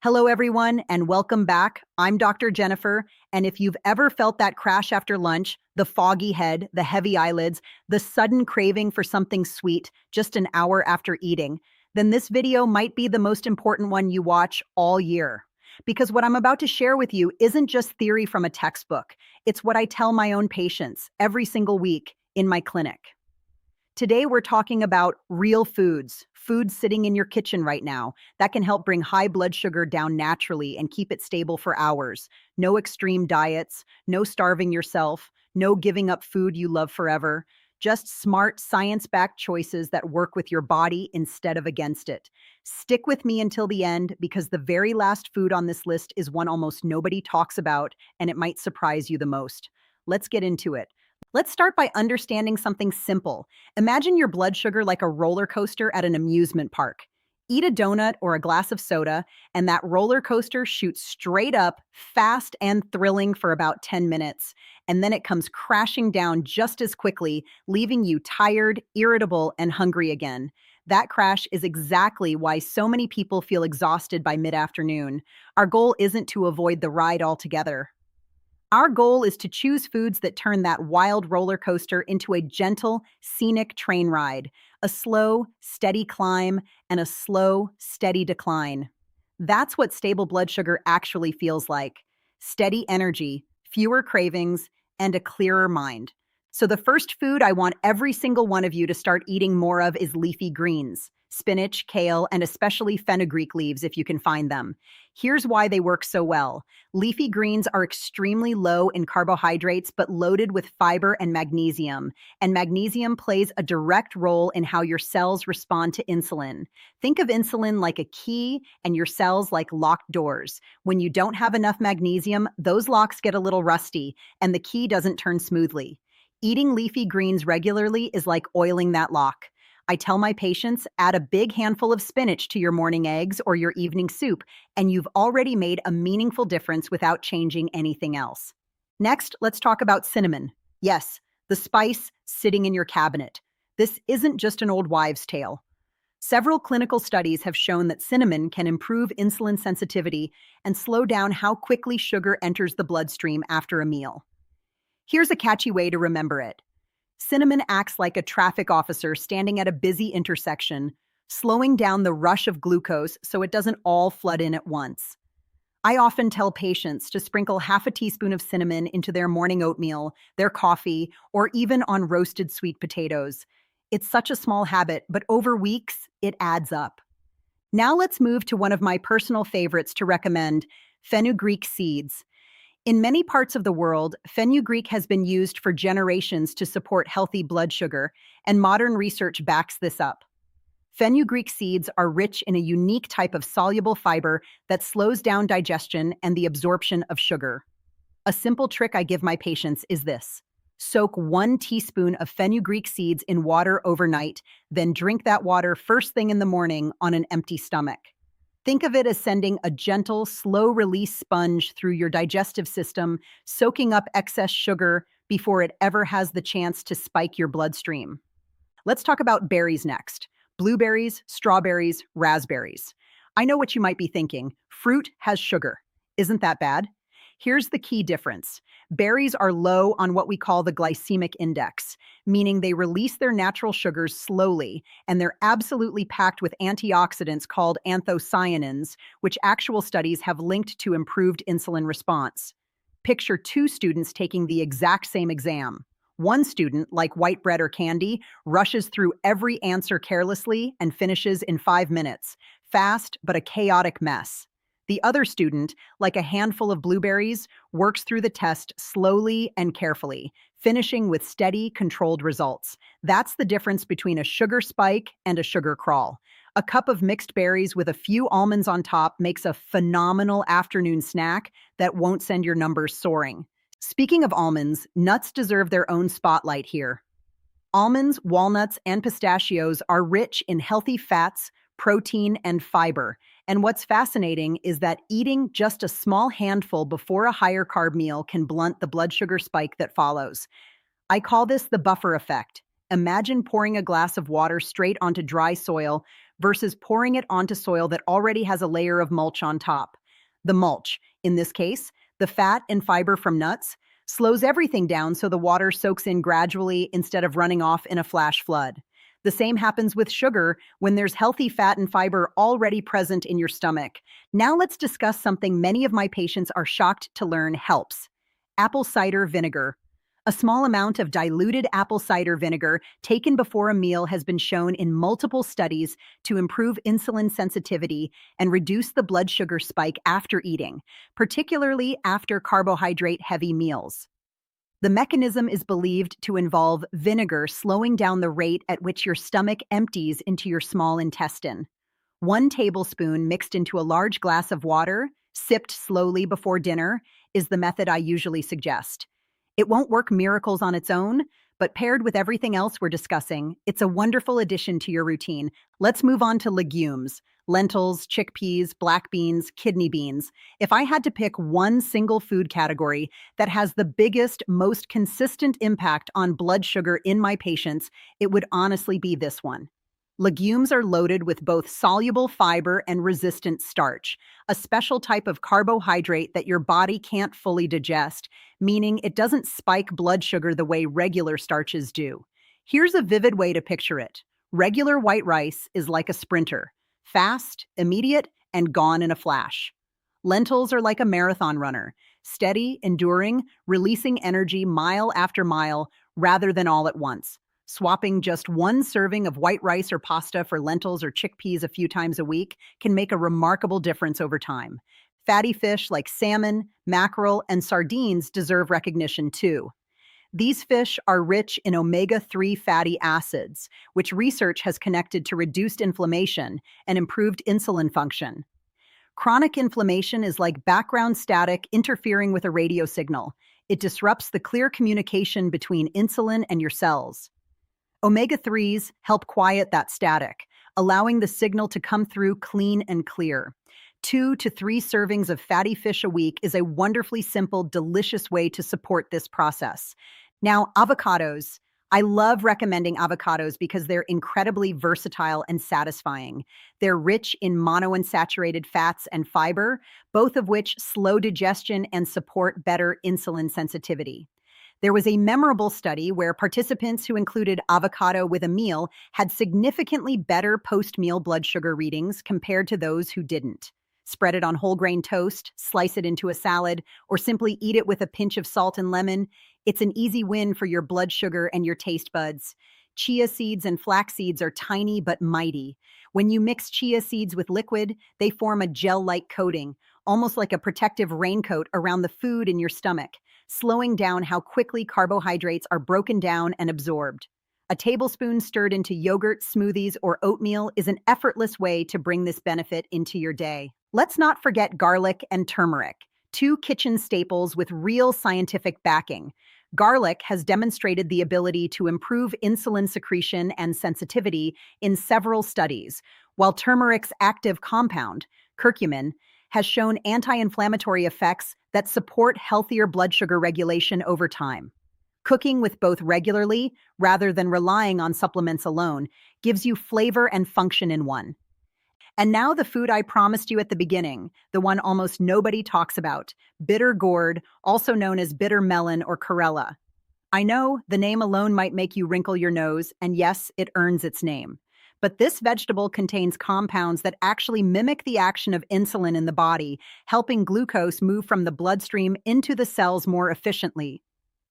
Hello, everyone, and welcome back. I'm Dr. Jennifer, and if you've ever felt that crash after lunch, the foggy head, the heavy eyelids, the sudden craving for something sweet just an hour after eating, then this video might be the most important one you watch all year. Because what I'm about to share with you isn't just theory from a textbook, it's what I tell my own patients every single week in my clinic. Today, we're talking about real foods, foods sitting in your kitchen right now that can help bring high blood sugar down naturally and keep it stable for hours. No extreme diets, no starving yourself, no giving up food you love forever. Just smart, science-backed choices that work with your body instead of against it. Stick with me until the end because the very last food on this list is one almost nobody talks about, and it might surprise you the most. Let's get into it. Let's start by understanding something simple. Imagine your blood sugar like a roller coaster at an amusement park. Eat a donut or a glass of soda, and that roller coaster shoots straight up, fast and thrilling for about 10 minutes. And then it comes crashing down just as quickly, leaving you tired, irritable, and hungry again. That crash is exactly why so many people feel exhausted by mid-afternoon. Our goal isn't to avoid the ride altogether. Our goal is to choose foods that turn that wild roller coaster into a gentle, scenic train ride, a slow, steady climb, and a slow, steady decline. That's what stable blood sugar actually feels like. Steady energy, fewer cravings, and a clearer mind. So the first food I want every single one of you to start eating more of is leafy greens. Spinach, kale, and especially fenugreek leaves if you can find them. Here's why they work so well. Leafy greens are extremely low in carbohydrates but loaded with fiber and magnesium plays a direct role in how your cells respond to insulin. Think of insulin like a key and your cells like locked doors. When you don't have enough magnesium, those locks get a little rusty and the key doesn't turn smoothly. Eating leafy greens regularly is like oiling that lock. I tell my patients, add a big handful of spinach to your morning eggs or your evening soup, and you've already made a meaningful difference without changing anything else. Next, let's talk about cinnamon. Yes, the spice sitting in your cabinet. This isn't just an old wives' tale. Several clinical studies have shown that cinnamon can improve insulin sensitivity and slow down how quickly sugar enters the bloodstream after a meal. Here's a catchy way to remember it. Cinnamon acts like a traffic officer standing at a busy intersection, slowing down the rush of glucose so it doesn't all flood in at once. I often tell patients to sprinkle half a teaspoon of cinnamon into their morning oatmeal, their coffee, or even on roasted sweet potatoes. It's such a small habit, but over weeks, it adds up. Now let's move to one of my personal favorites to recommend, fenugreek seeds. In many parts of the world, fenugreek has been used for generations to support healthy blood sugar, and modern research backs this up. Fenugreek seeds are rich in a unique type of soluble fiber that slows down digestion and the absorption of sugar. A simple trick I give my patients is this. Soak 1 teaspoon of fenugreek seeds in water overnight, then drink that water first thing in the morning on an empty stomach. Think of it as sending a gentle, slow-release sponge through your digestive system, soaking up excess sugar before it ever has the chance to spike your bloodstream. Let's talk about berries next. Blueberries, strawberries, raspberries. I know what you might be thinking. Fruit has sugar. Isn't that bad? Here's the key difference. Berries are low on what we call the glycemic index, meaning they release their natural sugars slowly, and they're absolutely packed with antioxidants called anthocyanins, which actual studies have linked to improved insulin response. Picture 2 students taking the exact same exam. One student, like white bread or candy, rushes through every answer carelessly and finishes in 5 minutes. Fast, but a chaotic mess. The other student, like a handful of blueberries, works through the test slowly and carefully, finishing with steady, controlled results. That's the difference between a sugar spike and a sugar crawl. A cup of mixed berries with a few almonds on top makes a phenomenal afternoon snack that won't send your numbers soaring. Speaking of almonds, nuts deserve their own spotlight here. Almonds, walnuts, and pistachios are rich in healthy fats, protein, and fiber. And what's fascinating is that eating just a small handful before a higher carb meal can blunt the blood sugar spike that follows. I call this the buffer effect. Imagine pouring a glass of water straight onto dry soil, versus pouring it onto soil that already has a layer of mulch on top. The mulch, in this case, the fat and fiber from nuts, slows everything down so the water soaks in gradually instead of running off in a flash flood. The same happens with sugar when there's healthy fat and fiber already present in your stomach. Now let's discuss something many of my patients are shocked to learn helps: apple cider vinegar. A small amount of diluted apple cider vinegar taken before a meal has been shown in multiple studies to improve insulin sensitivity and reduce the blood sugar spike after eating, particularly after carbohydrate-heavy meals. The mechanism is believed to involve vinegar slowing down the rate at which your stomach empties into your small intestine. 1 tablespoon mixed into a large glass of water, sipped slowly before dinner, is the method I usually suggest. It won't work miracles on its own, but paired with everything else we're discussing, it's a wonderful addition to your routine. Let's move on to legumes: lentils, chickpeas, black beans, kidney beans. If I had to pick one single food category that has the biggest, most consistent impact on blood sugar in my patients, it would honestly be this one. Legumes are loaded with both soluble fiber and resistant starch, a special type of carbohydrate that your body can't fully digest, meaning it doesn't spike blood sugar the way regular starches do. Here's a vivid way to picture it. Regular white rice is like a sprinter: fast, immediate, and gone in a flash. Lentils are like a marathon runner: steady, enduring, releasing energy mile after mile rather than all at once. Swapping just 1 serving of white rice or pasta for lentils or chickpeas a few times a week can make a remarkable difference over time. Fatty fish like salmon, mackerel, and sardines deserve recognition too. These fish are rich in omega-3 fatty acids, which research has connected to reduced inflammation and improved insulin function. Chronic inflammation is like background static interfering with a radio signal. It disrupts the clear communication between insulin and your cells. Omega-3s help quiet that static, allowing the signal to come through clean and clear. 2 to 3 servings of fatty fish a week is a wonderfully simple, delicious way to support this process. Now, avocados. I love recommending avocados because they're incredibly versatile and satisfying. They're rich in monounsaturated fats and fiber, both of which slow digestion and support better insulin sensitivity. There was a memorable study where participants who included avocado with a meal had significantly better post-meal blood sugar readings compared to those who didn't. Spread it on whole grain toast, slice it into a salad, or simply eat it with a pinch of salt and lemon. It's an easy win for your blood sugar and your taste buds. Chia seeds and flax seeds are tiny but mighty. When you mix chia seeds with liquid, they form a gel-like coating, almost like a protective raincoat around the food in your stomach, slowing down how quickly carbohydrates are broken down and absorbed. A tablespoon stirred into yogurt, smoothies, or oatmeal is an effortless way to bring this benefit into your day. Let's not forget garlic and turmeric, 2 kitchen staples with real scientific backing. Garlic has demonstrated the ability to improve insulin secretion and sensitivity in several studies, while turmeric's active compound, curcumin, has shown anti-inflammatory effects that support healthier blood sugar regulation over time. Cooking with both regularly, rather than relying on supplements alone, gives you flavor and function in one. And now the food I promised you at the beginning, the one almost nobody talks about: bitter gourd, also known as bitter melon or chlorella. I know the name alone might make you wrinkle your nose, and yes, it earns its name. But this vegetable contains compounds that actually mimic the action of insulin in the body, helping glucose move from the bloodstream into the cells more efficiently.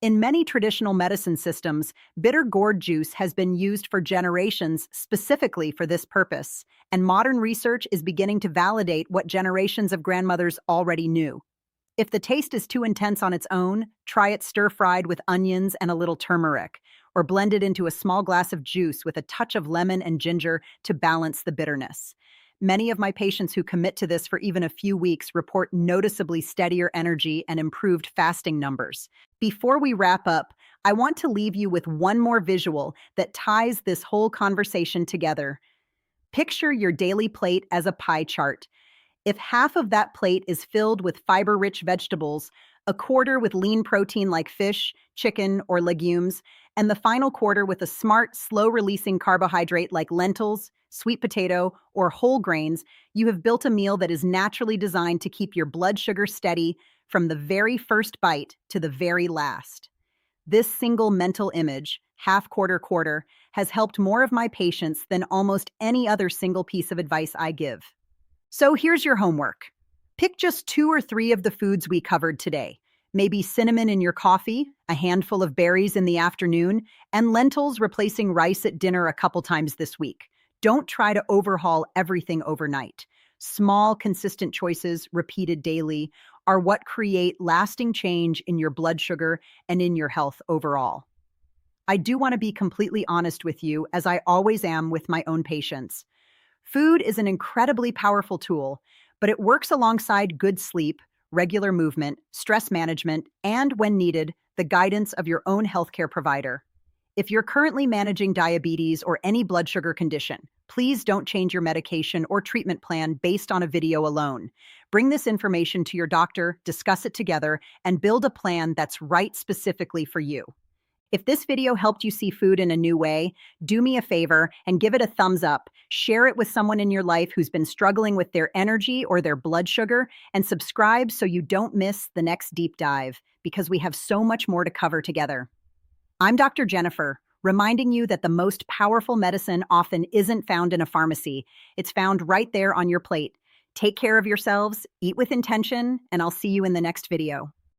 In many traditional medicine systems, bitter gourd juice has been used for generations specifically for this purpose, and modern research is beginning to validate what generations of grandmothers already knew. If the taste is too intense on its own, try it stir-fried with onions and a little turmeric, or blend it into a small glass of juice with a touch of lemon and ginger to balance the bitterness. Many of my patients who commit to this for even a few weeks report noticeably steadier energy and improved fasting numbers. Before we wrap up, I want to leave you with one more visual that ties this whole conversation together. Picture your daily plate as a pie chart. If half of that plate is filled with fiber-rich vegetables, a quarter with lean protein like fish, chicken, or legumes, and the final quarter with a smart, slow-releasing carbohydrate like lentils, sweet potato, or whole grains, you have built a meal that is naturally designed to keep your blood sugar steady from the very first bite to the very last. This single mental image, half quarter quarter, has helped more of my patients than almost any other single piece of advice I give. So here's your homework. Pick just 2 or 3 of the foods we covered today. Maybe cinnamon in your coffee, a handful of berries in the afternoon, and lentils replacing rice at dinner a couple times this week. Don't try to overhaul everything overnight. Small, consistent choices, repeated daily, are what create lasting change in your blood sugar and in your health overall. I do want to be completely honest with you, as I always am with my own patients. Food is an incredibly powerful tool, but it works alongside good sleep, regular movement, stress management, and, when needed, the guidance of your own healthcare provider. If you're currently managing diabetes or any blood sugar condition, please don't change your medication or treatment plan based on a video alone. Bring this information to your doctor, discuss it together, and build a plan that's right specifically for you. If this video helped you see food in a new way, do me a favor and give it a thumbs up. Share it with someone in your life who's been struggling with their energy or their blood sugar, and subscribe so you don't miss the next deep dive, because we have so much more to cover together. I'm Dr. Jennifer, reminding you that the most powerful medicine often isn't found in a pharmacy. It's found right there on your plate. Take care of yourselves, eat with intention, and I'll see you in the next video.